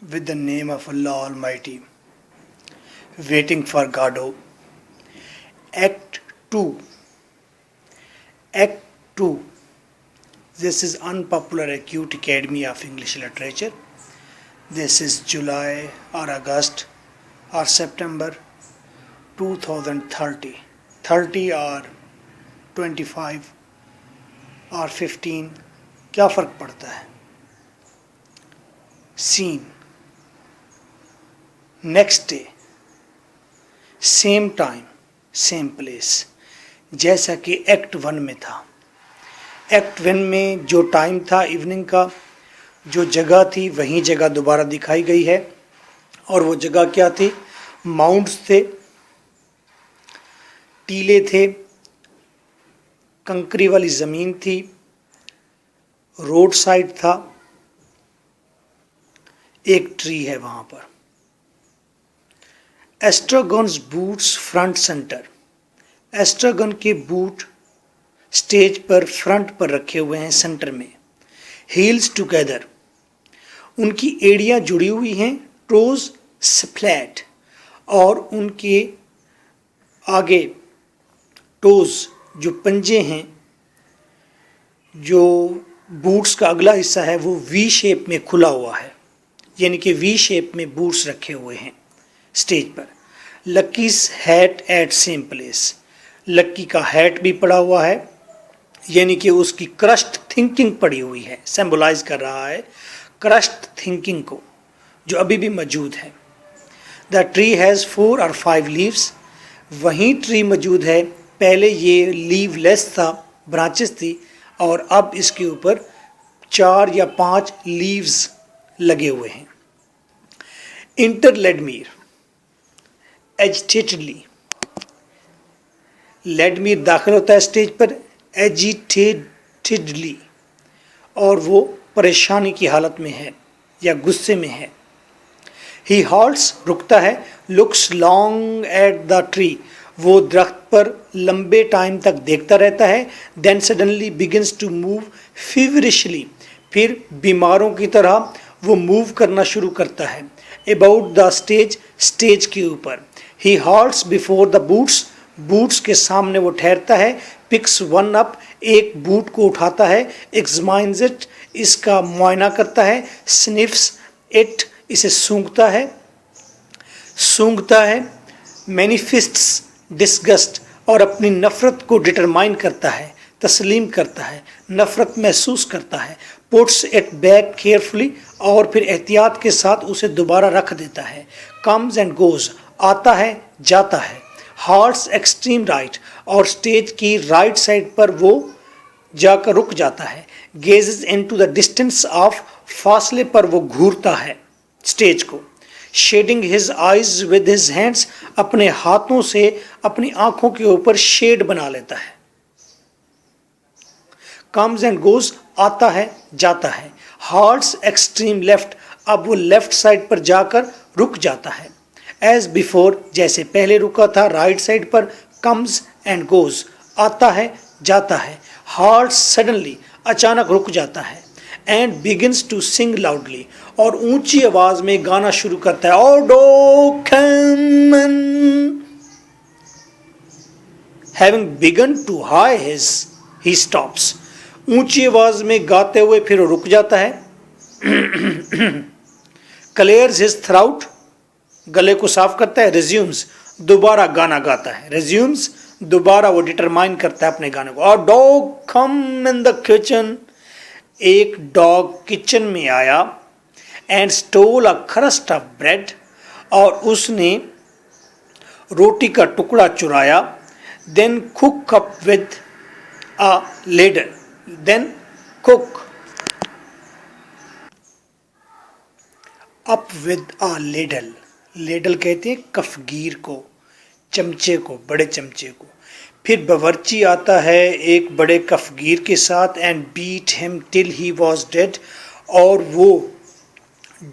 with the name of Allah Almighty, waiting for Godot. Act 2. Act 2. This is Unpopular Acute Academy of English Literature. This is July or August or September 2030. 30 or 25 और 15 क्या फ़र्क पड़ता है. Scene next day, same time same place, जैसा कि act 1 में था. Act 1 में जो टाइम था इवनिंग का, जो जगह थी वही जगह दोबारा दिखाई गई है. और वो जगह क्या थी? माउंट्स थे, टीले थे, कंकरी वाली ज़मीन थी, रोड साइड था, एक ट्री है वहाँ पर. एस्ट्रागन्स बूट्स फ्रंट सेंटर. एस्ट्रागन के बूट स्टेज पर फ्रंट पर रखे हुए हैं, सेंटर में. हील्स टुगेदर, उनकी एड़ियाँ जुड़ी हुई हैं. टोज स्प्लैट, और उनके आगे टोज जो पंजे हैं, जो बूट्स का अगला हिस्सा है वो वी शेप में खुला हुआ है, यानी कि वी शेप में बूट्स रखे हुए हैं स्टेज पर. लक्कीज हैट एट सेम प्लेस. लक्की का हैट भी पड़ा हुआ है, यानी कि उसकी क्रस्ट थिंकिंग पड़ी हुई है, सिंबलाइज कर रहा है क्रस्ट थिंकिंग को, जो अभी भी मौजूद है. The tree has 4 or 5 leaves. वहीं ट्री मौजूद है, पहले ये लीवलेस था, ब्रांचेस थी, और अब इसके ऊपर 4 या 5 लीव्स लगे हुए हैं. इंटर लेडमीर एजिटेटडली. लेडमीर दाखिल होता है स्टेज पर एजिटेटेडली, और वो परेशानी की हालत में है या गुस्से में है. ही हॉल्ट्स, रुकता है. Looks long at the tree, वो दरख्त पर लंबे टाइम तक देखता रहता है. Then suddenly begins to move feverishly, फिर बीमारों की तरह वो मूव करना शुरू करता है. अबाउट द स्टेज, स्टेज के ऊपर. He halts before the boots, boots के सामने वो ठहरता है. पिक्स वन अप, एक बूट को उठाता है. एग्जामाइन्स इट, इसका मुआयना करता है. स्निफ्स इट, इसे सूंघता है. मैनिफेस्ट्स डिस्गस्ट, और अपनी नफ़रत को डिटरमाइन करता है, तस्लीम करता है, नफ़रत महसूस करता है. पुट्स इट बैक केयरफुली, और फिर एहतियात के साथ उसे दोबारा रख देता है. कम्स एंड गोज़, आता है जाता है. हॉल्ट्स एक्सट्रीम राइट, और स्टेज की राइट साइड पर वो जाकर रुक जाता है. Gazes into the distance of, फासले पर वो घूरता है स्टेज को. Shading his eyes with his hands, अपने हाथों से अपनी आंखों के ऊपर शेड बना लेता है. कम्स एंड गोज, आता है जाता है. हॉल्ट्स एक्सट्रीम लेफ्ट, अब वो लेफ्ट साइड पर जाकर रुक जाता है. एज बिफोर, जैसे पहले रुका था राइट साइड पर. कम्स एंड गोज, आता है जाता है. हॉल्ट्स सडनली, अचानक रुक जाता है. And begins to sing loudly, और ऊंची आवाज में गाना शुरू करता है. ओडो कैमन. Having begun to high his, he stops. ऊंची आवाज में गाते हुए फिर रुक जाता है. क्लियर्स हिज थ्राउट, गले को साफ करता है. रिज्यूम्स, दोबारा गाना गाता है. रिज्यूम्स, दोबारा वो डिटरमाइन करता है अपने गाने को. और dog come in the kitchen, एक डॉग किचन में आया. And stole a crust of bread, और उसने रोटी का टुकड़ा चुराया. Then cook up with a ladle. Then cook up with a ladle. Ladle कहते हैं कफगीर को, चमचे को, बड़े चमचे को. फिर बावर्ची आता है एक बड़े कफगीर के साथ. And beat him till he was dead, और वो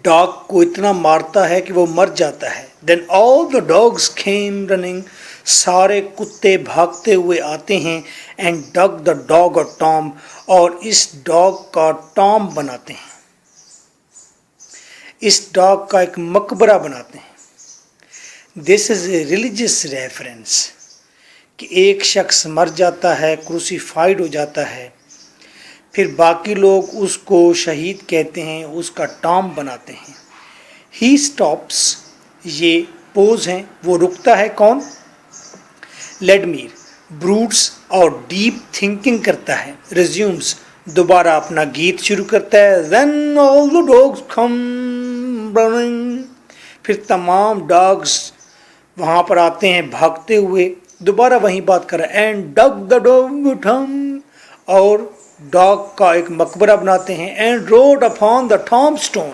डॉग को इतना मारता है कि वो मर जाता है. Then all the dogs came running, सारे कुत्ते भागते हुए आते हैं. एंड डग द डॉग और टॉम, और इस डॉग का टॉम बनाते हैं. इस डॉग का एक मकबरा बनाते हैं। This is a religious reference कि एक शख्स मर जाता है, क्रूसीफाइड हो जाता है, फिर बाकी लोग उसको शहीद कहते हैं, उसका टॉम बनाते हैं। ही स्टॉप्स, ये पोज हैं, वो रुकता है। कौन? लेडमीर ब्रूड्स और डीप थिंकिंग करता है। रिज्यूम्स, दोबारा अपना गीत शुरू करता है। Then all the dogs come running, फिर तमाम डॉग्स वहाँ पर आते हैं भागते हुए। दोबारा वही बात कर रहा है। एंड डग द डॉग थम, और डॉग का एक मकबरा बनाते हैं। And road upon the Tom stone,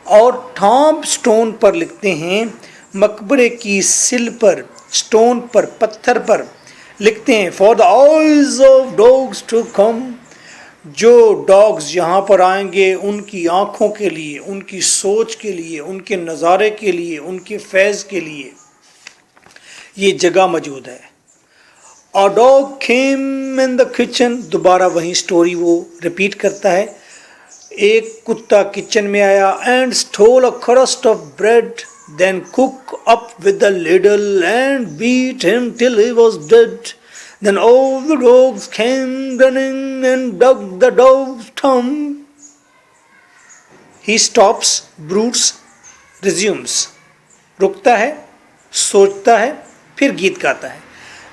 और टॉम स्टोन पर लिखते हैं, मकबरे की सिल पर, स्टोन पर, पत्थर पर लिखते हैं, for the eyes of dogs to come, जो डॉग्स यहाँ पर आएंगे उनकी आँखों के लिए, उनकी सोच के लिए, उनके नज़ारे के लिए, उनके फैज़ के लिए ये जगह मौजूद है। A dog came in the kitchen, दोबारा वही स्टोरी वो रिपीट करता है। एक कुत्ता किचन में आया। And stole a crust of bread, then cook up with the ladle and beat him till he was dead. Then all the dogs came running and dug the dog's thumb. He stops, broods, resumes. रुकता है, सोचता है, फिर गीत गाता है।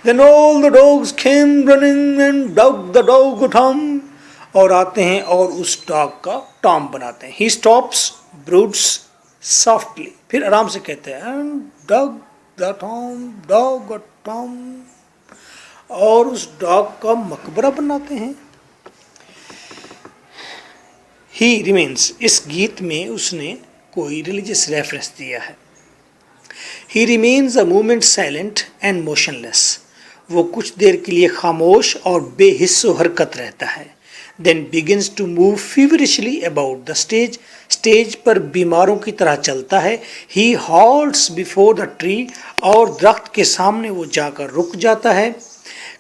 Then all the dogs came running and dug the dog's thumb. और आते हैं और उस डॉग का टॉम बनाते हैं। He stops, broods softly. फिर आराम से कहते हैं and dug the Tom, dog a Tom. और उस डॉग का मकबरा बनाते हैं। ही रिमेन्स, इस गीत में उसने कोई रिलीजियस रेफरेंस दिया है। ही remains a moment silent and motionless, वो कुछ देर के लिए खामोश और बेहिस्सो हरकत रहता है। Then begins to move feverishly about the stage, stage पर बीमारों की तरह चलता है। He halts before the tree, और दरख्त के सामने वो जाकर रुक जाता है।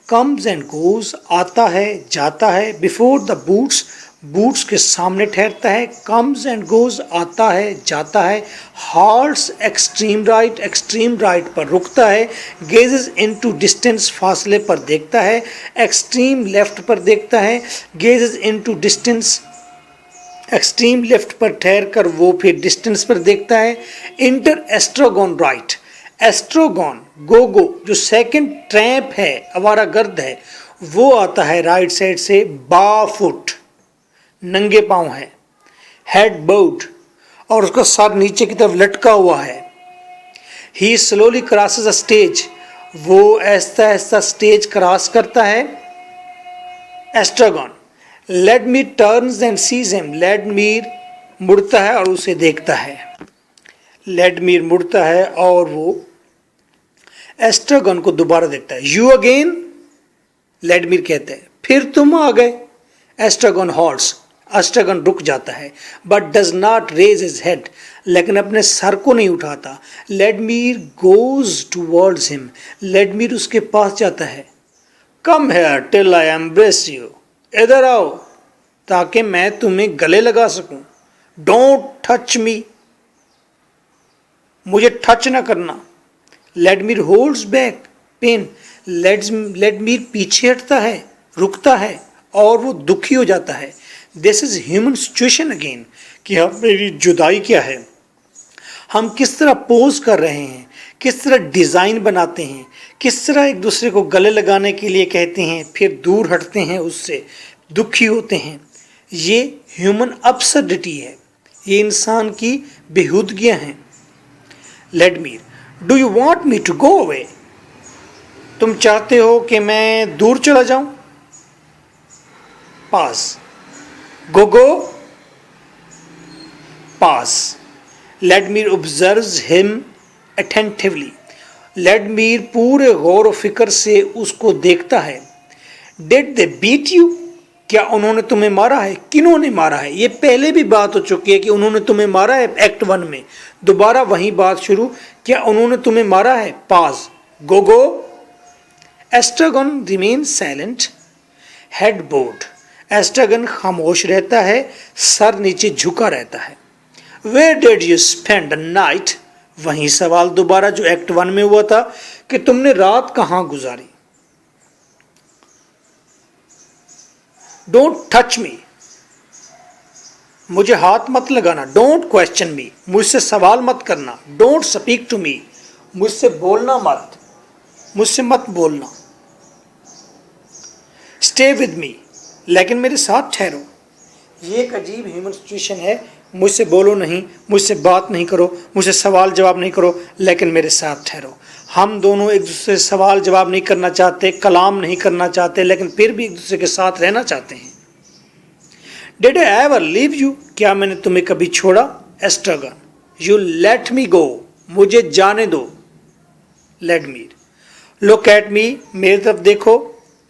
कम्स एंड गोज, आता है जाता है। बिफोर द बूट्स, बूट्स के सामने ठहरता है। कम्स एंड गोज, आता है जाता है। हॉल्ट्स एक्सट्रीम राइट पर रुकता है। गेजेस इनटू डिस्टेंस, फासले पर देखता है। एक्सट्रीम लेफ्ट पर देखता है। Gazes into distance, extreme left पर ठहर कर वो फिर डिस्टेंस पर देखता है। Enter Estragon right, Estragon Gogo जो सेकंड ट्रैम्प है, आवारा गर्द है, वो आता है राइट साइड से। बाफुट, नंगे पांव है। हेड बोट, और उसका सर नीचे की तरफ लटका हुआ है। ही स्लोली क्रॉसेस अ स्टेज, वो ऐसा ऐसा स्टेज क्रॉस करता है। एस्ट्रोगॉन लेडमीर टर्न्स एंड सीज हिम, लेडमीर मुड़ता है और उसे देखता है। लेडमीर मुड़ता है और वो एस्ट्रोगन को दोबारा देखता है। यू अगेन, लेडमीर कहते हैं, फिर तुम आ गए। एस्ट्रोगन हॉल्ट्स, एस्ट्रोगन रुक जाता है। But does not raise his head, लेकिन अपने सर को नहीं उठाता। Vladimir goes towards him, Vladimir उसके पास जाता है। Come here till I embrace you, इधर आओ ताकि मैं तुम्हें गले लगा सकूं। डोंट टच मी, मुझे टच ना करना। लेडमीर होल्ड्स बैक पेन, लेडमीर पीछे हटता है, रुकता है और वो दुखी हो जाता है। This is human situation again, कि अब मेरी जुदाई क्या है, हम किस तरह पोज कर रहे हैं, किस तरह डिज़ाइन बनाते हैं, किस तरह एक दूसरे को गले लगाने के लिए कहते हैं, फिर दूर हटते हैं, उससे दुखी होते हैं। ये ह्यूमन अब्सर्डिटी है, ये इंसान की बेहूदगियाँ हैं। Vladimir, do you want me to go away, तुम चाहते हो कि मैं दूर चला जाऊं। पास, गो go, pass. Vladimir observes him attentively, Vladimir पूरे गौर व फिक्र से उसको देखता है। डिड दे बीट यू, क्या उन्होंने तुम्हें मारा है, किन्होंने मारा है। ये पहले भी बात हो चुकी है कि उन्होंने तुम्हें मारा है, एक्ट 1 में। दोबारा वही बात शुरू, क्या उन्होंने तुम्हें मारा है। पास, गो गो। Estragon remains silent, head bowed, Estragon खामोश रहता है, सर नीचे झुका रहता है। Where did you spend the night? वही सवाल दोबारा जो एक्ट 1 में हुआ था कि तुमने रात कहां गुजारी। डोंट टच मी, मुझे हाथ मत लगाना। डोंट क्वेश्चन मी, मुझसे सवाल मत करना। डोंट स्पीक टू मी, मुझसे बोलना मत, मुझसे मत बोलना। स्टे विद मी, लेकिन मेरे साथ ठहरो। ये एक अजीब ह्यूमन सिचुएशन है। मुझसे बोलो नहीं, मुझसे बात नहीं करो, मुझसे सवाल जवाब नहीं करो, लेकिन मेरे साथ ठहरो। हम दोनों एक दूसरे से सवाल जवाब नहीं करना चाहते, कलाम नहीं करना चाहते, लेकिन फिर भी एक दूसरे के साथ रहना चाहते हैं। Did I ever leave you? क्या मैंने तुम्हें कभी छोड़ा? एस्ट्रागन, यू लेट मी गो, मुझे जाने दो। लेडमीर, लुक एट मी, मेरी तरफ देखो।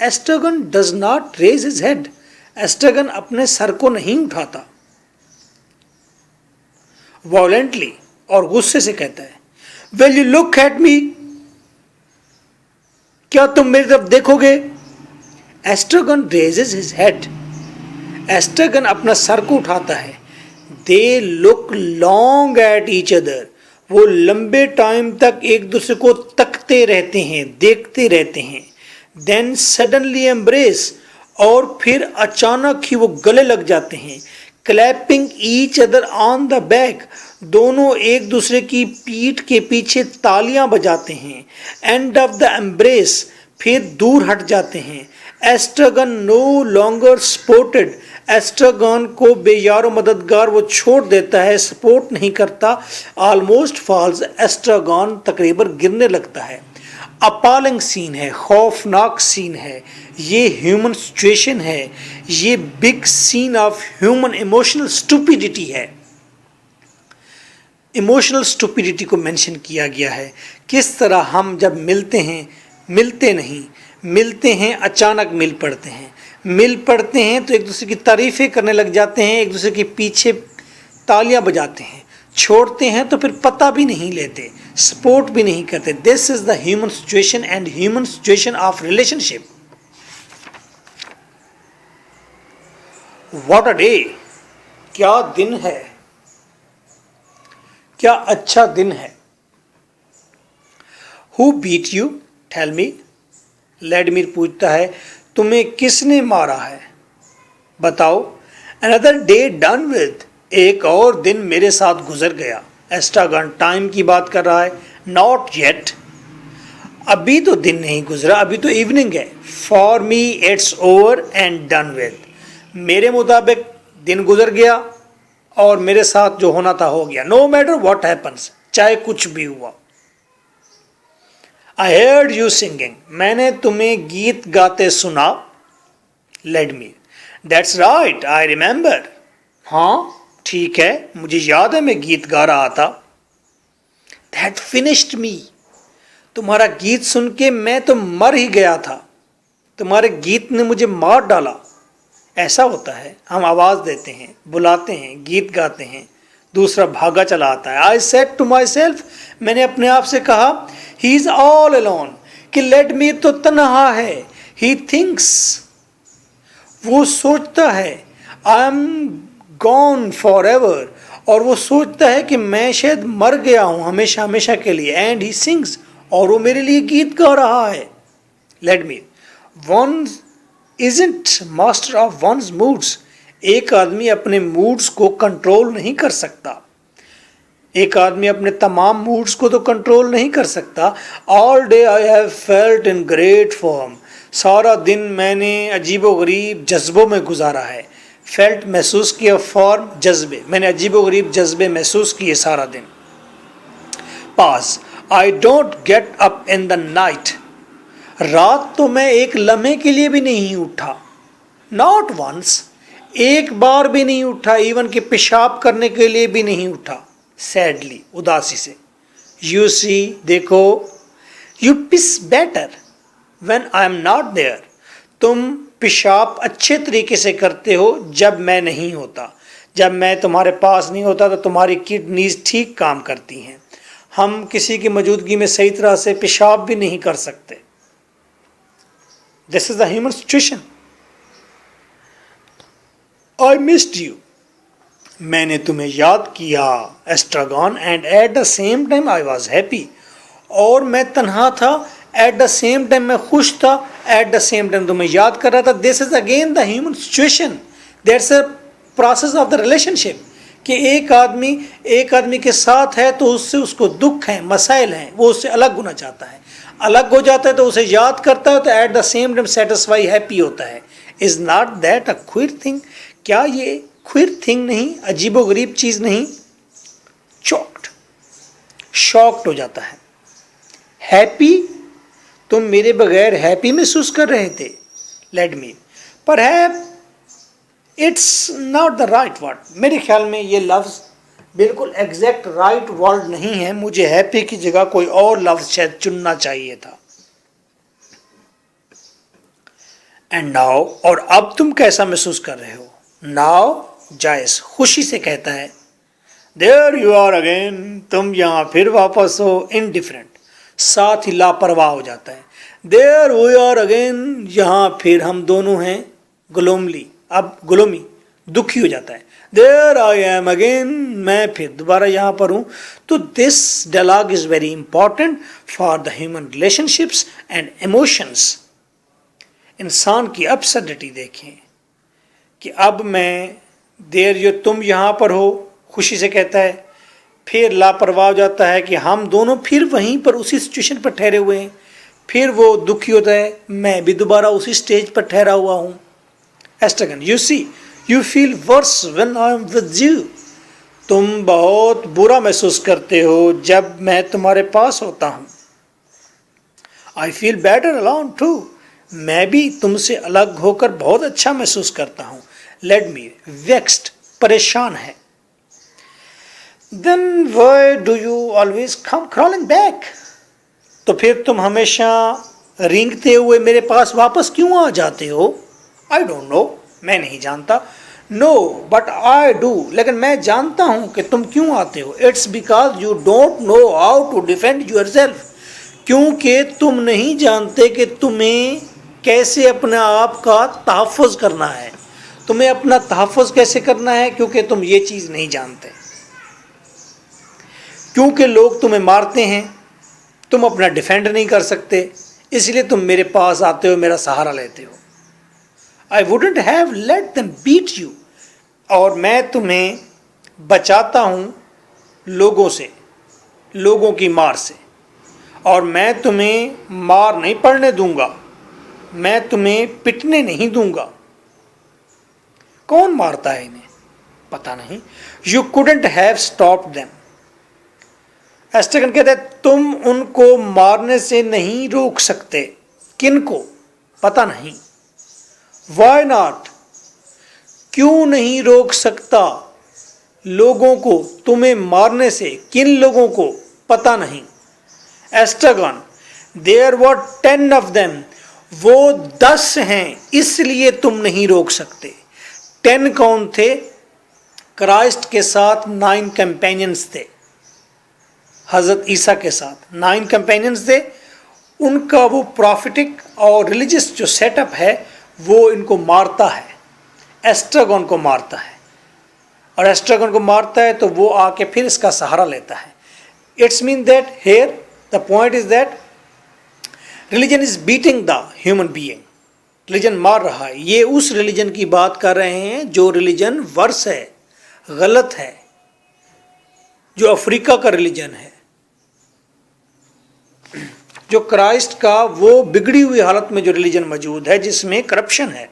Estragon does not raise his head, Estragon अपने सर को नहीं उठाता। वायलेंटली, और गुस्से से कहता है, will you look at me? क्या तुम मेरी तरफ देखोगे? एस्ट्रागन रेजेस हिज हेड, एस्ट्रागन अपना सर को उठाता है। They look long at each other, वो लंबे टाइम तक एक दूसरे को तकते रहते हैं, देखते रहते हैं। देन सडनली एम्ब्रेस, और फिर अचानक ही वो गले लग जाते हैं। Clapping each other on the back, दोनों एक दूसरे की पीठ के पीछे तालियां बजाते हैं। एंड ऑफ द एम्ब्रेस, फिर दूर हट जाते हैं। एस्ट्रागन नो लॉन्गर सपोर्टेड, एस्ट्रागन को बेयारो मददगार वो छोड़ देता है, सपोर्ट नहीं करता। ऑलमोस्ट फॉल्स, एस्ट्रागन तकरीबन गिरने लगता है। अपॉलिंग सीन है, खौफनाक सीन है, ये ह्यूमन सिचुएशन है, ये big scene of human emotional stupidity है। इमोशनल स्टूपिडिटी को मेंशन किया गया है। किस तरह हम जब मिलते हैं, मिलते नहीं, मिलते हैं अचानक मिल पड़ते हैं, मिल पड़ते हैं तो एक दूसरे की तारीफ़ें करने लग जाते हैं, एक दूसरे के पीछे तालियां बजाते हैं, छोड़ते हैं तो फिर पता भी नहीं लेते, सपोर्ट भी नहीं करते। This is the human situation and human situation of relationship. What a day, क्या दिन है, क्या अच्छा दिन है। Who beat you? Tell me, Vladimir पूछता है, तुम्हें किसने मारा है, बताओ। अनदर डे डन विद, एक और दिन मेरे साथ गुजर गया। एस्ट्रागन टाइम की बात कर रहा है। नॉट येट, अभी तो दिन नहीं गुजरा, अभी तो इवनिंग है। For me it's over and done with, मेरे मुताबिक दिन गुजर गया और मेरे साथ जो होना था हो गया। नो मैटर व्हाट हैपन्स, चाहे कुछ भी हुआ। आई हेard यू सिंगिंग, मैंने तुम्हें गीत गाते सुना। लेडमीर, दैट्स राइट आई रिमेंबर, हाँ ठीक है, मुझे याद है मैं गीत गा रहा था। दैट फिनिश्ड मी, तुम्हारा गीत सुन के मैं तो मर ही गया था, तुम्हारे गीत ने मुझे मार डाला। ऐसा होता है, हम आवाज़ देते हैं, बुलाते हैं, गीत गाते हैं, दूसरा भागा चला आता है। I said to myself, मैंने अपने आप से कहा, ही इज़ ऑल अलोन, कि लेडमीर तो तन्हा है। ही थिंक्स, वो सोचता है, I am gone for ever, और वो सोचता है कि मैं शायद मर गया हूँ हमेशा हमेशा के लिए। एंड ही सिंग्स, और वो मेरे लिए गीत गा रहा है। Vladimir, one isn't master of one's moods, एक आदमी अपने मूड्स को कंट्रोल नहीं कर सकता, एक आदमी अपने तमाम मूड्स को तो कंट्रोल नहीं कर सकता। All day I have felt in great form, सारा दिन मैंने अजीबोगरीब जज्बों में गुजारा है। फेल्ट महसूस किया, फॉर्म जज्बे, मैंने अजीबोगरीब जज्बे महसूस किए सारा दिन। Pass, I don't get up in the night, रात तो मैं एक लम्हे के लिए भी नहीं उठा। नॉट वंस, एक बार भी नहीं उठा, इवन कि पेशाब करने के लिए भी नहीं उठा। सैडली, उदासी से। यू सी, देखो, you piss better when I am not there, तुम पेशाब अच्छे तरीके से करते हो जब मैं नहीं होता, जब मैं तुम्हारे पास नहीं होता तो तुम्हारी किडनीज ठीक काम करती हैं। हम किसी की मौजूदगी में सही तरह से पेशाब भी नहीं कर सकते। This is the human situation. I missed you, मैंने तुम्हें याद किया Estragon, and at the same time I was happy, और मैं तन्हा था, एट द सेम टाइम मैं खुश था, एट द सेम टाइम तुम्हें याद कर रहा था. This is again the human situation, that's a process of the relationship, कि एक आदमी के साथ है तो उससे उसको दुख है, मसाइल हैं, वो उससे अलग होना चाहता है, अलग हो जाता है तो उसे याद करता है, तो at the same time satisfy, happy होता है. Is not that a queer thing? क्या ये क्विर थिंग नहीं, अजीबोगरीब चीज नहीं? चॉक्ड, शॉक्ड हो जाता है. हैप्पी, तुम मेरे बगैर हैप्पी महसूस कर रहे थे. Let me, perhaps it's not the right word. मेरे ख्याल में ये लफ्ज़ बिल्कुल एग्जैक्ट राइट वर्ड नहीं है. मुझे हैप्पी की जगह कोई और लफ्ज़ शायद चुनना चाहिए था. एंड नाउ, और अब तुम कैसा महसूस कर रहे हो? नाउ जायस खुशी से कहता है, देयर यू आर अगेन, तुम यहाँ फिर वापस हो. इनडिफरेंट, साथ ही लापरवाह हो जाता है. देयर वी आर अगेन, यहाँ फिर हम दोनों हैं. ग्लोमली, अब ग्लोमी, दुखी हो जाता है. देयर आई एम अगेन, मैं फिर दोबारा यहाँ पर हूँ. तो this dialogue is very important for the human relationships and emotions. इंसान की एब्सर्डिटी देखें कि अब मैं, देर जो तुम यहाँ पर हो, खुशी से कहता है, फिर लापरवाह हो जाता है कि हम दोनों फिर वहीं पर उसी सिचुएशन पर ठहरे हुए हैं. फिर वो दुखी होता है, मैं भी दोबारा उसी स्टेज पर ठहरा हुआ हूँ. Estragon, you see, you feel worse when I am with you. तुम बहुत बुरा महसूस करते हो जब मैं तुम्हारे पास होता हूँ. I feel better alone too, मैं भी तुमसे अलग होकर बहुत अच्छा महसूस करता हूँ. लेट मी, वेक्स्ड, परेशान है. Then why do you always come crawling back, तो फिर तुम हमेशा रेंगते हुए मेरे पास वापस क्यों आ जाते हो? आई डोंट नो, मैं नहीं जानता. नो बट आई डू, लेकिन मैं जानता हूं कि तुम क्यों आते हो. It's because you don't know how to defend yourself, क्योंकि तुम नहीं जानते कि तुम्हें कैसे अपने आप का तहफ़्फ़ुज़ करना है. तुम्हें अपना तहफ़्फ़ुज़ कैसे करना है, क्योंकि तुम ये चीज़ नहीं जानते. क्योंकि लोग तुम्हें मारते हैं, तुम अपना डिफेंड नहीं कर सकते, इसलिए तुम मेरे पास आते हो, मेरा सहारा लेते हो. I wouldn't have let them beat you, और मैं तुम्हें बचाता हूँ लोगों से, लोगों की मार से, और मैं तुम्हें मार नहीं पड़ने दूंगा, मैं तुम्हें पिटने नहीं दूंगा. कौन मारता है इन्हें? पता नहीं. You couldn't have stopped them. Estragon कहते हैं, तुम उनको मारने से नहीं रोक सकते. किनको? पता नहीं. वाई नॉट, क्यों नहीं रोक सकता लोगों को तुम्हें मारने से? किन लोगों को? पता नहीं. एस्ट्रागन, देयर वर 10 of them, वो 10 हैं, इसलिए तुम नहीं रोक सकते. 10 कौन थे? क्राइस्ट के साथ 9 कंपेनियंस थे. हज़रत ईसा के साथ 9 कंपेनियंस थे. उनका वो प्रॉफिटिक और रिलीजियस जो सेटअप है वो इनको मारता है, एस्ट्रागन को मारता है. और एस्ट्रागन को मारता है तो वो आके फिर इसका सहारा लेता है. It's mean that here the point is that religion is beating the human being. Religion मार रहा है. ये उस रिलीजन की बात कर रहे हैं जो रिलीजन वर्स है, गलत है, जो अफ्रीका का रिलीजन है, जो क्राइस्ट का वो बिगड़ी हुई हालत में जो रिलीजन मौजूद है जिसमें करप्शन है.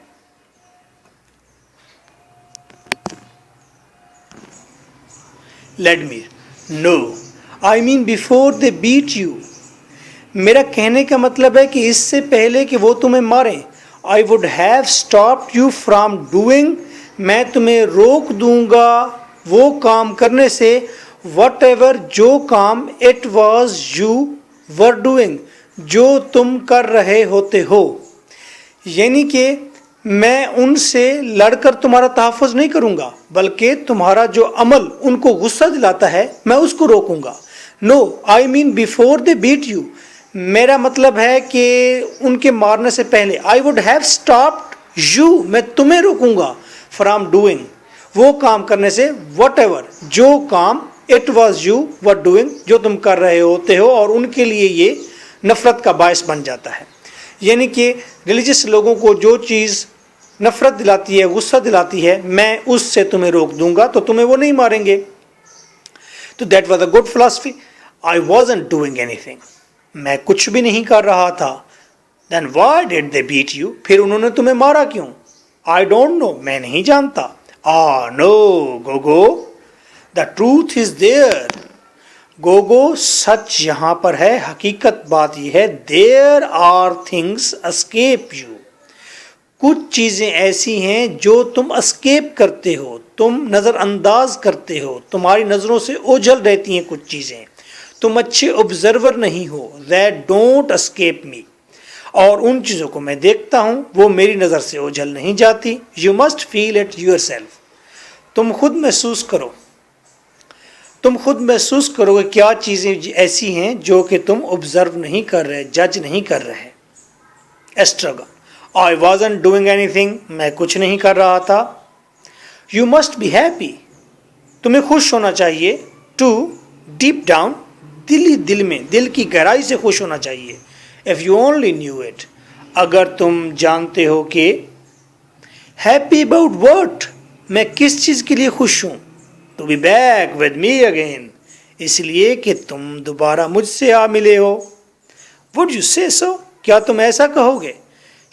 Let me, no I mean before they beat you. मेरा कहने का मतलब है कि इससे पहले कि वो तुम्हें मारें, आई would have stopped you from doing, मैं तुम्हें रोक दूंगा वो काम करने से, वट एवर, जो काम, it was you were doing, जो तुम कर रहे होते हो. यानी कि मैं उनसे लड़कर तुम्हारा तहफ़्फ़ुज़ नहीं करूंगा, बल्कि तुम्हारा जो अमल उनको गुस्सा दिलाता है मैं उसको रोकूंगा. No I mean before they beat you, मेरा मतलब है कि उनके मारने से पहले. I would have stopped you, मैं तुम्हें रोकूंगा, फ्रॉम डूइंग, वो काम करने से, whatever, जो काम it was you were doing, जो तुम कर रहे होते हो, और उनके लिए ये नफरत का बायस बन जाता है। यानी कि रिलीजियस लोगों को जो चीज़ नफरत दिलाती है, गुस्सा दिलाती है, मैं उससे तुम्हें रोक दूंगा तो तुम्हें वो नहीं मारेंगे। तो that was a good philosophy. I wasn't doing anything, मैं कुछ भी नहीं कर रहा था। Then why did they beat you, फिर उन्होंने तुम्हें मारा क्यों? आई डोंट नो, मैं नहीं जानता। No Gogo, the truth is there. Gogo, सच यहाँ पर है, हकीकत बात यह है, there are things escape you. कुछ चीज़ें ऐसी हैं जो तुम एस्केप करते हो, तुम नज़रअंदाज करते हो, तुम्हारी नज़रों से ओझल रहती हैं कुछ चीज़ें, तुम अच्छे ऑब्जर्वर नहीं हो। दैट डोंट एस्केप मी, और उन चीज़ों को मैं देखता हूँ, वो मेरी नज़र से ओझल नहीं जाती। You must feel it yourself, तुम खुद महसूस करो, तुम खुद महसूस करोगे क्या चीज़ें ऐसी हैं जो कि तुम ऑब्जर्व नहीं कर रहे, जज नहीं कर रहे। एस्ट्रगन, आई वॉजंट डूइंग एनीथिंग, मैं कुछ नहीं कर रहा था। यू मस्ट बी हैप्पी, तुम्हें खुश होना चाहिए। टू डीप डाउन, दिल में, दिल की गहराई से खुश होना चाहिए। If you only knew it, अगर तुम जानते हो कि हैप्पी अबाउट व्हाट, मैं किस चीज़ के लिए खुश हूँ। To be back with me again, इसलिए कि तुम दोबारा मुझसे आ मिले हो। वुड यू से सो, क्या तुम ऐसा कहोगे?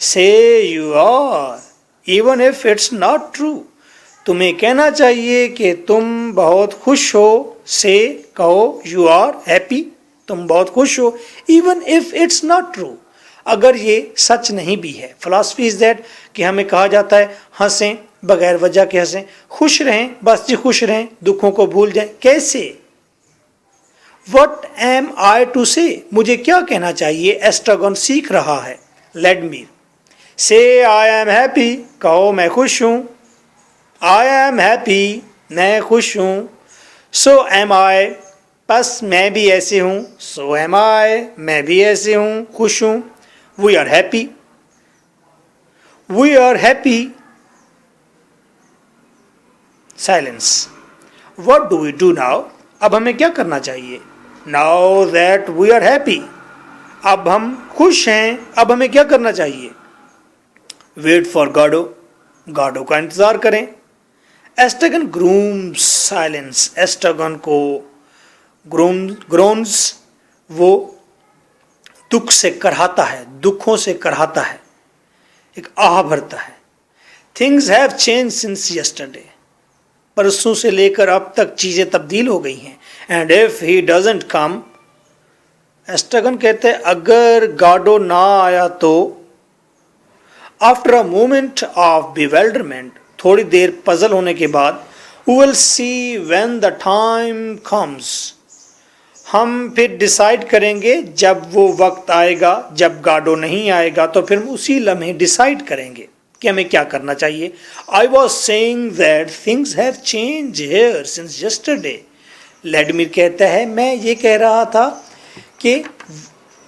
Say you are even if it's not true, तुम्हें कहना चाहिए कि तुम बहुत खुश हो। से कहो, यू आर हैप्पी, तुम बहुत खुश हो। Even if it's not true, अगर ये सच नहीं भी है। फिलॉसफी इज दैट कि हमें कहा जाता है हंसें, बगैर वजह के हंसें, खुश रहें, बस जी खुश रहें, दुखों को भूल जाएं। कैसे? वट एम आई टू से, मुझे क्या कहना चाहिए? एस्ट्रागन सीख रहा है। लेडमीर, से आई एम हैप्पी, कहो मैं खुश हूँ। आई एम हैप्पी, मैं खुश हूँ। सो एम आई, बस मैं भी ऐसे हूँ। सो एम आई, मैं भी ऐसे हूँ, खुश हूँ। We are happy, we are happy. Silence, what do we do now, अब हमें क्या करना चाहिए? Now that we are happy, अब हम खुश हैं, अब हमें क्या करना चाहिए? वेट फॉर गॉडो, गॉडो का इंतजार करें। एस्ट्रगन ग्रूम्स साइलेंस, एस्ट्रगन को ग्रोन्स, वो दुख से करहाता है, दुखों से करहाता है, एक आह भरता है। Things have change since yesterday, परसों से लेकर अब तक चीज़ें तब्दील हो गई हैं। And if he doesn't come, Estragon कहते हैं अगर गाडो ना आया तो, after a moment of bewilderment, थोड़ी देर पजल होने के बाद, we will see when the time comes, हम फिर डिसाइड करेंगे जब वो वक्त आएगा। जब गाडो नहीं आएगा तो फिर उसी लम्हे डिसाइड करेंगे कि हमें क्या करना चाहिए। I was saying that things have change here since yesterday, Vladimir कहता है मैं ये कह रहा था कि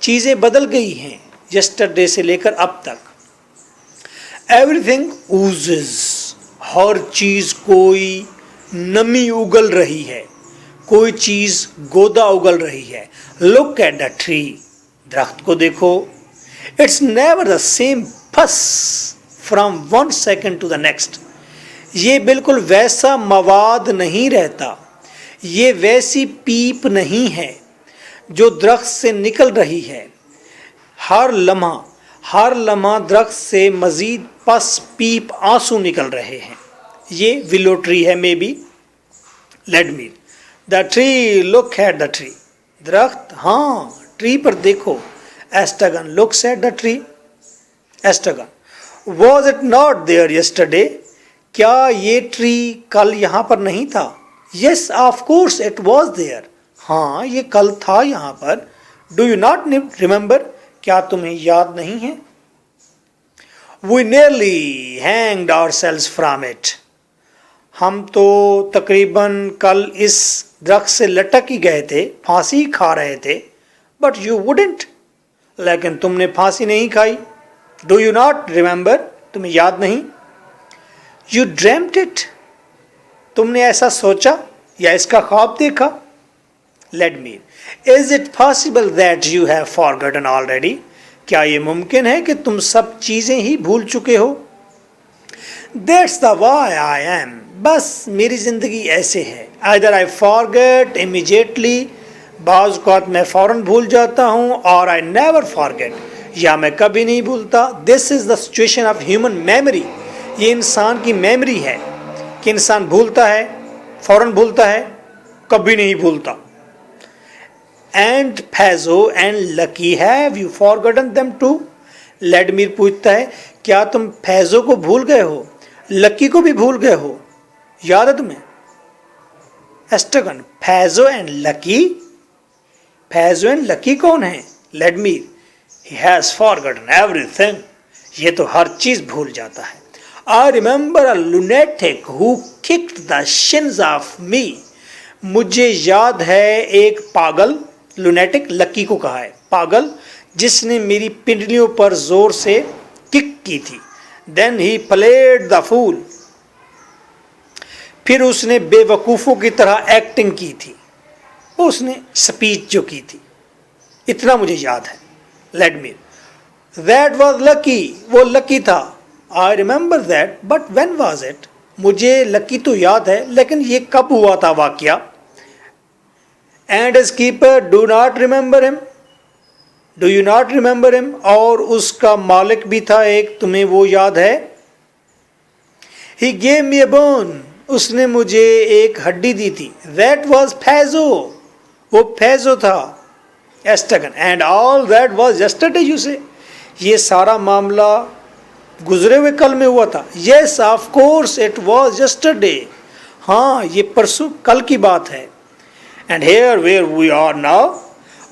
चीज़ें बदल गई हैं यस्टरडे से लेकर अब तक। एवरीथिंग ओजेज, हर चीज़ कोई नमी उगल रही है, कोई चीज़ गोदा उगल रही है। लुक एट द ट्री, दरख्त को देखो। It's never the same pus from one second to the next, ये बिल्कुल वैसा मवाद नहीं रहता, ये वैसी पीप नहीं है जो दरख्त से निकल रही है। हर लम्हा दरख्त से मज़ीद पस पीप आंसू निकल रहे हैं। ये विलो ट्री है maybe. Vladimir, the tree, look at the tree, दरख्त, हाँ ट्री पर देखो। Estragon looks at the tree. Estragon, was it not there yesterday, क्या ये ट्री कल यहाँ पर नहीं था? Yes of course it was there, हाँ ये कल था यहाँ पर। डू यू नॉट रिमेंबर, क्या तुम्हें याद नहीं है? We nearly hanged ourselves from it, हम तो तकरीबन कल इस दरख्त से लटक ही गए थे, फांसी खा रहे थे। बट यू वुडेंट, लेकिन तुमने फांसी नहीं खाई। डू यू नॉट रिमेंबर, तुम्हें याद नहीं? यू ड्रीम्ड इट, तुमने ऐसा सोचा या इसका ख्वाब देखा? Let me, is it possible that you have forgotten already? क्या ये मुमकिन है कि तुम सब चीजें ही भूल चुके हो? That's the way I am, बस मेरी जिंदगी ऐसे है। आइदर आई फॉरगेट इमीडिएटली, बाज़ औक़ात मैं फ़ौरन भूल जाता हूँ, और आई नेवर फॉरगेट, या मैं कभी नहीं भूलता। This is the situation of human memory, ये इंसान की मेमोरी है कि इंसान भूलता है, फ़ौरन भूलता है, कभी नहीं भूलता। And Pozzo and Lucky have you forgotten them too? Vladimir पूछता है, क्या तुम फैजो को भूल गए हो, लकी को भी भूल गए हो? याद है तुम्हें? एस्ट्रगन, फैजो एंड लकी? फैजो एंड लकी कौन है? लेडमीर, ही हैज फॉरगॉटन एवरीथिंग, ये तो हर चीज भूल जाता है। I remember a lunatic who kicked the शिन्स of me, मुझे याद है एक पागल, लुनेटिक लकी को कहा है, पागल, जिसने मेरी पिंडलियों पर जोर से किक की थी। Then he played the fool, फिर उसने बेवकूफ़ों की तरह एक्टिंग की थी, उसने स्पीच जो की थी, इतना मुझे याद है। Let me, that was lucky, वो लकी था। I remember that, but when was it? मुझे लकी तो याद है, लेकिन ये कब हुआ था वाकया? And his keeper do not remember him, do you not remember him? और उसका मालिक भी था एक, तुम्हें वो याद है? He gave me a bone, उसने मुझे एक हड्डी दी थी। दैट वॉज फैजो, वो फैजो था। Estragon, and all that was yesterday you say, ये सारा मामला गुजरे हुए कल में हुआ था। Yes of course it was yesterday, हाँ ये परसों कल की बात है। And here where we are now,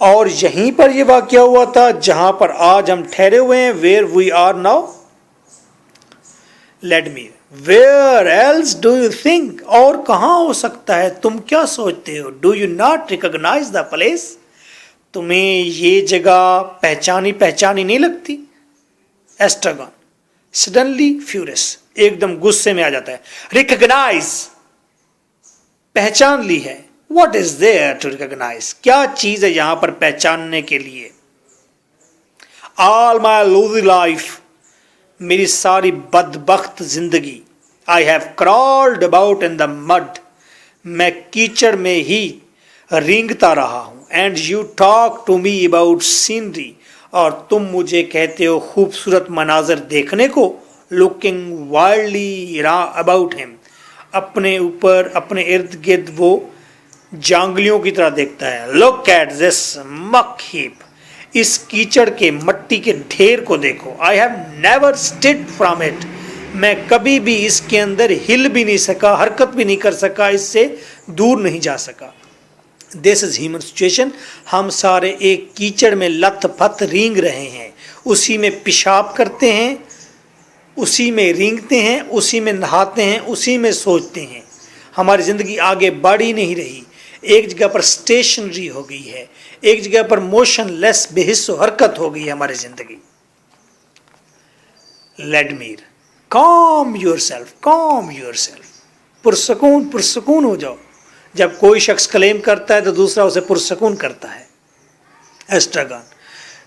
और यहीं पर यह वाकया हुआ था जहां पर आज हम ठहरे हुए हैं। Where we are now? Let me, where else do you think, और कहाँ हो सकता है, तुम क्या सोचते हो? Do you not recognise the place, तुम्हें ये जगह पहचानी पहचानी नहीं लगती? एस्ट्रगन, सडनली फ्यूरियस, एकदम गुस्से में आ जाता है। रिकॉग्नाइज, पहचान ली है। What is there to recognise, क्या चीज है यहां पर पहचानने के लिए? ऑल माई लूजी लाइफ, मेरी सारी बदबख्त जिंदगी। I have crawled about in the mud, मैं कीचड़ में ही रेंगता रहा हूं। And you talk to me about scenery, और तुम मुझे कहते हो खूबसूरत मनाजर देखने को। लुकिंग वाइल्डली अबाउट हिम, अपने ऊपर, अपने इर्द गिर्द वो जांगलियों की तरह देखता है। Look at this muck heap, इस कीचड़ के मट्टी के ढेर को देखो। I have never stirred from it, मैं कभी भी इसके अंदर हिल भी नहीं सका, हरकत भी नहीं कर सका, इससे दूर नहीं जा सका। दिस इज ह्यूमन सिचुएशन, हम सारे एक कीचड़ में लथपथ रेंग रहे हैं, उसी में पेशाब करते हैं, उसी में रेंगते हैं, उसी में नहाते हैं, उसी में सोचते हैं। हमारी ज़िंदगी आगे बढ़ ही नहीं रही, एक जगह पर स्टेशनरी हो गई है, एक जगह पर मोशनलेस, बेहिस्सो हरकत हो गई है हमारी ज़िंदगी। लेडमीर, कॉम योरसेल्फ, कॉम योरसेल्फ, पुरसकून पुरसकून हो जाओ। जब कोई शख्स क्लेम करता है तो दूसरा उसे पुरसकून करता है। Estragon,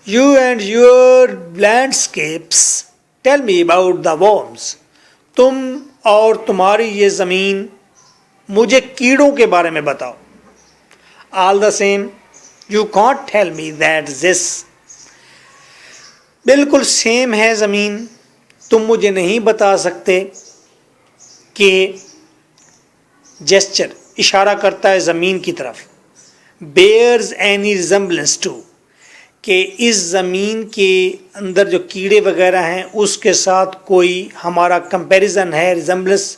you and your landscapes tell me about the worms, तुम और तुम्हारी ये ज़मीन मुझे कीड़ों के बारे में बताओ। All the same you can't tell me that this, बिल्कुल सेम है ज़मीन, तुम मुझे नहीं बता सकते कि जेस्चर इशारा करता है ज़मीन की तरफ, बेयर्स एनी रिजेम्बलेंस टू, कि इस ज़मीन के अंदर जो कीड़े वगैरह हैं उसके साथ कोई हमारा कंपैरिजन है, रिजेम्बलेंस,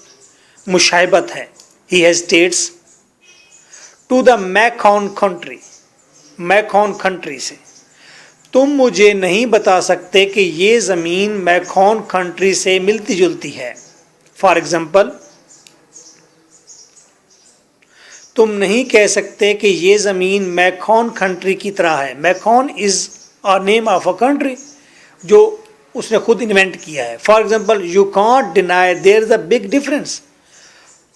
मुशाइबत है। He hesitates to the Macon country, Macon country से तुम मुझे नहीं बता सकते कि ये ज़मीन मैकॉन कंट्री से मिलती जुलती है। फॉर एग्जाम्पल, तुम नहीं कह सकते कि ये ज़मीन मैकॉन कंट्री की तरह है। Macon is a name of a country जो उसने खुद इन्वेंट किया है। For example, you can't deny there is a big difference,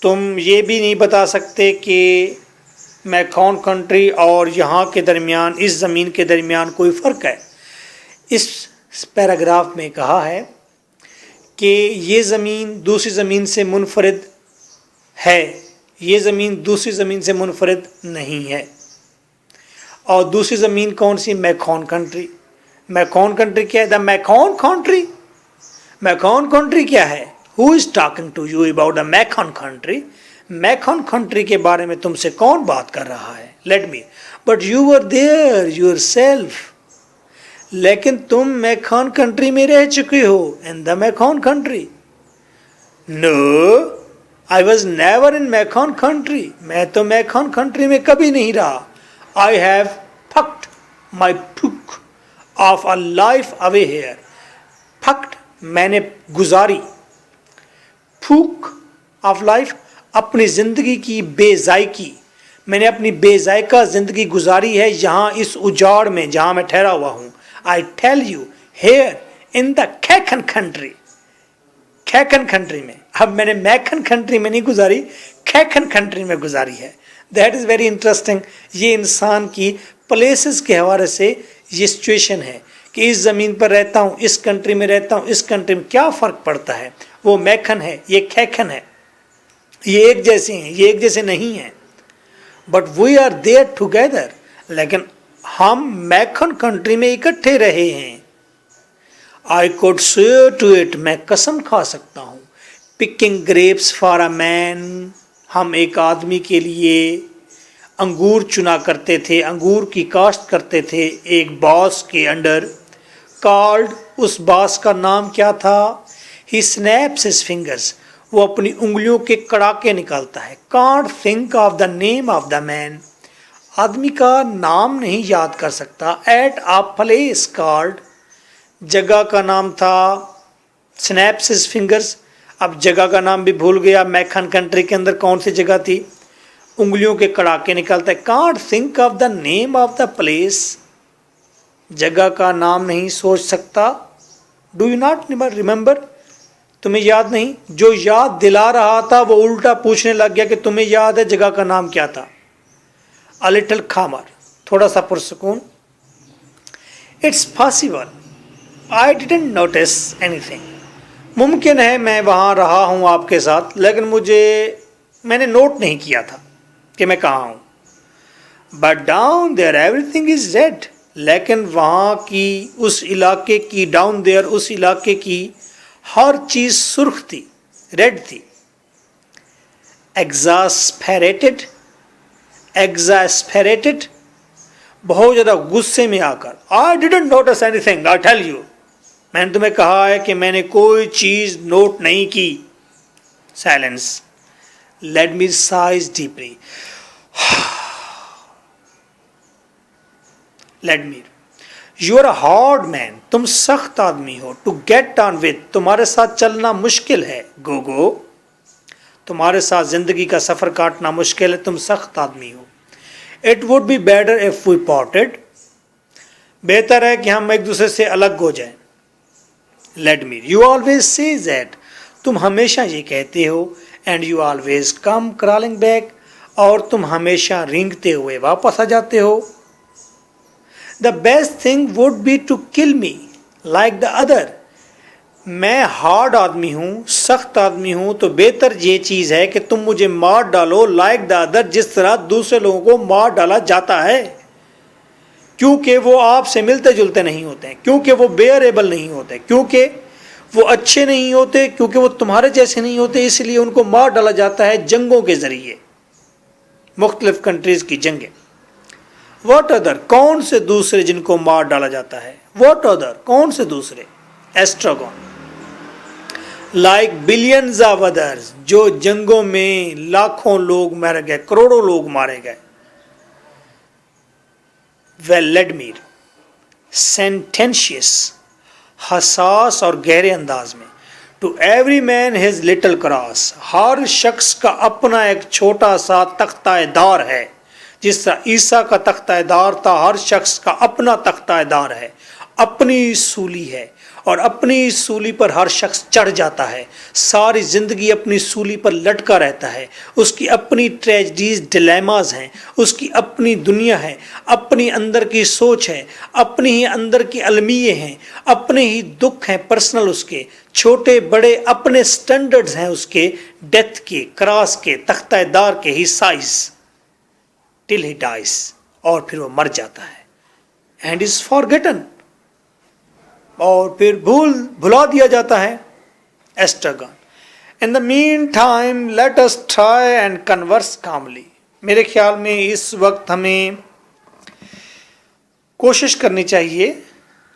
तुम ये भी नहीं बता सकते कि मैकॉन कंट्री और यहाँ के दरमियान, इस ज़मीन के दरमियान कोई फ़र्क है। इस पैराग्राफ में कहा है कि ये ज़मीन दूसरी ज़मीन से मुनफरिद है, ये ज़मीन दूसरी ज़मीन से मुनफरिद नहीं है। और दूसरी ज़मीन कौन सी? Macon country. मैकॉन कंट्री क्या है? The Macon country. Macon country क्या है? Who is talking to you about the Macon country? Macon country के बारे में तुमसे कौन बात कर रहा है? Let me, but you were there yourself, लेकिन तुम मैकॉन कंट्री में रह चुके हो। In the Macon country? No, I was never in Macon country. मैं तो मैकॉन कंट्री में कभी नहीं रहा। I have fucked my fuck of a life away here. Fucked मैंने गुजारी, फूक ऑफ लाइफ अपनी ज़िंदगी की बेजायकी, मैंने अपनी बेजायका ज़िंदगी गुजारी है यहाँ इस उजाड़ में जहाँ मैं ठहरा हुआ हूँ। I tell you, here in the Cackon country. Cackon country में। अब मैंने मैकन कंट्री में नहीं गुजारी, खैखन कंट्री में गुजारी है। That is very interesting. ये इंसान की प्लेसेस के हवाले से ये सिचुएशन है कि इस ज़मीन पर रहता हूँ, इस कंट्री में रहता हूँ, इस कंट्री में क्या फ़र्क पड़ता है? वो मैकन है, ये खैखन है, ये एक जैसे हैं, ये एक जैसे नहीं हैं, but we are there together. लेकिन हम मैकन कंट्री में इकट्ठे रहे हैं। I could swear to it, मैं कसम खा सकता हूँ। Picking grapes for a man, हम एक आदमी के लिए अंगूर चुना करते थे, अंगूर की काश्त करते थे एक बॉस के अंडर। कॉल्ड, उस बॉस का नाम क्या था? ही स्नैप्स हिज फिंगर्स, वो अपनी उंगलियों के कड़ाके निकालता है। Can't think of the name of the man, आदमी का नाम नहीं याद कर सकता। एट अ प्लेस कॉल्ड, जगह का नाम था स्नैप्स हिज फिंगर्स। अब जगह का नाम भी भूल गया। मैकन कंट्री के अंदर कौन सी जगह थी? उंगलियों के कड़ाके निकालता है। Can't think of the name of the place, जगह का नाम नहीं सोच सकता। डू यू नॉट रिमेंबर, तुम्हें याद नहीं? जो याद दिला रहा था वो उल्टा पूछने लग गया कि तुम्हें याद है जगह का नाम क्या था? अ लिटिल खामर, थोड़ा सा पुरसकून। It's possible I didn't notice anything, मुमकिन है मैं वहाँ रहा हूँ आपके साथ, लेकिन मैंने नोट नहीं किया था कि मैं कहाँ हूँ। But down there everything is red, लेकिन वहाँ की, उस इलाके की, डाउन देयर, उस इलाके की हर चीज़ सुर्ख थी, रेड थी। एग्जास्पेरेटेड, एग्जास्पेरेटेड, बहुत ज़्यादा गुस्से में आकर। I didn't notice anything, I tell you, मैंने तुम्हें कहा है कि मैंने कोई चीज़ नोट नहीं की। Silence. Let me sighs deeply. Let me, you are a hard man, तुम सख्त आदमी हो। टू गेट ऑन विद, तुम्हारे साथ चलना मुश्किल है। गो गो, तुम्हारे साथ जिंदगी का सफ़र काटना मुश्किल है, तुम सख्त आदमी हो। It would be better if we parted, बेहतर है कि हम एक दूसरे से अलग हो जाएं। Let me, you always say that, तुम हमेशा ये कहते हो। And you always come crawling back, और तुम हमेशा रेंगते हुए वापस आ जाते हो। The best thing would be to kill me like the other, मैं हार्ड आदमी हूँ, सख्त आदमी हूँ, तो बेहतर ये चीज़ है कि तुम मुझे मार डालो लाइक द अदर, जिस तरह दूसरे लोगों को मार डाला जाता है। क्योंकि वो आपसे मिलते जुलते नहीं होते हैं, क्योंकि वो बेयरेबल नहीं होते, क्योंकि वो अच्छे नहीं होते, क्योंकि वो तुम्हारे जैसे नहीं होते, इसलिए उनको मार डाला जाता है जंगों के ज़रिए, मुख्तलिफ कंट्रीज़ की जंगें। वॉट अदर, कौन से दूसरे जिनको मार डाला जाता है? वॉट अदर, कौन से दूसरे? एस्ट्रागॉन, लाइक बिलियंस ऑफ अदर्स, जो जंगों में लाखों लोग मारे गए, करोड़ों लोग मारे गए। वेलेडमीर, सेंटेंशियस, हसास और गहरे अंदाज में। To every man his little cross, हर शख्स का अपना एक छोटा सा तख्ताएदार है। जिस तरह ईसा का तख्ताएदार था, हर शख्स का अपना तख्ताएदार है, अपनी सूली है, और अपनी सूली पर हर शख्स चढ़ जाता है, सारी ज़िंदगी अपनी सूली पर लटका रहता है, उसकी अपनी ट्रेजेडीज डिलेमाज हैं, उसकी अपनी दुनिया है, अपनी अंदर की सोच है, अपनी ही अंदर की अलमिये हैं, अपने ही दुख हैं पर्सनल, उसके छोटे बड़े अपने स्टैंडर्ड्स हैं, उसके डेथ के, क्रॉस के, तख्तेदार के, ही साइज टिल ही डाइज, और फिर वो मर जाता है एंड इज फॉरगेटन, और फिर भुला दिया जाता है Estragon. In the mean time let us try and converse calmly. मेरे ख्याल में इस वक्त हमें कोशिश करनी चाहिए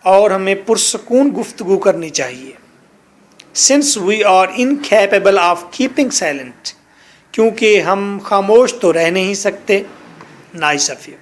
और हमें पुरसकून गुफ्तगू करनी चाहिए। Since we are incapable of keeping silent, क्योंकि हम खामोश तो रह नहीं सकते। Nice of you.